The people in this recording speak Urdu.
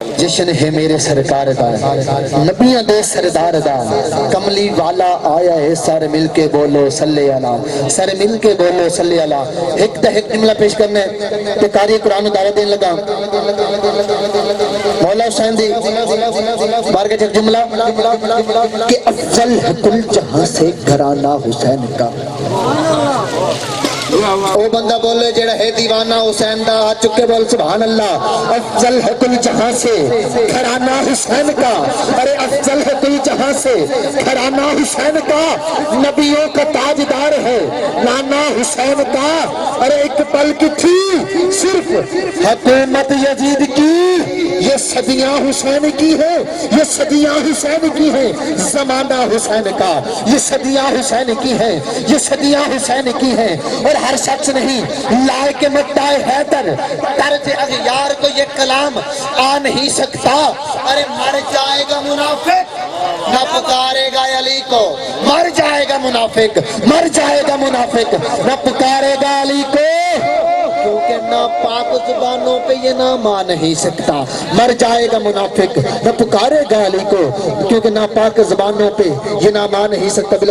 جشن ہے میرے سرکار دا، نبیاں دے سردار دا، کملی والا آیا ہے، سارے مل کے بولو صلی اللہ، سارے مل کے بولو صلی اللہ۔ ایک جملہ پیش کرنے کہ قاری قرآن دعوت دین لگا مولا حسین دی بارگاہ ایک جملہ کہ افضل ہے کل جہاں سے گھرانہ حسین کا۔ او بندہ بولے جڑا ہے دیوانہ حسین دا، ہاتھ چکے بول سبحان اللہ۔ افضل ہے کل جہاں سے گھرانہ حسین کا، ارے افضل ہے کل جہاں سے گھرانہ حسین کا، نبیوں کا تاجدار ہے نانا حسین کا۔ ارے ایک پل کی تھی صرف حکومت یزید کی، یہ صدیاں حسین کی ہے، یہ صدیاں حسین کی ہیں، زمانہ حسین کا، یہ صدیاں حسین کی ہیں، یہ صدیاں حسین کی ہیں۔ اور ہر شخص نہیں لائے کے مٹائے حیدر طرز اغیار کو یہ کلام آ نہیں سکتا۔ ارے مر جائے گا منافق نہ پکارے گا علی کو، مر جائے گا منافق، مر جائے گا منافق نہ پکارے گا علی کو، کیونکہ ناپاک زبانوں پہ یہ نام آ نہیں سکتا۔ مر جائے گا منافق نہ پکارے گا علی کو، کیونکہ ناپاک زبانوں پہ یہ نام آ نہیں سکتا۔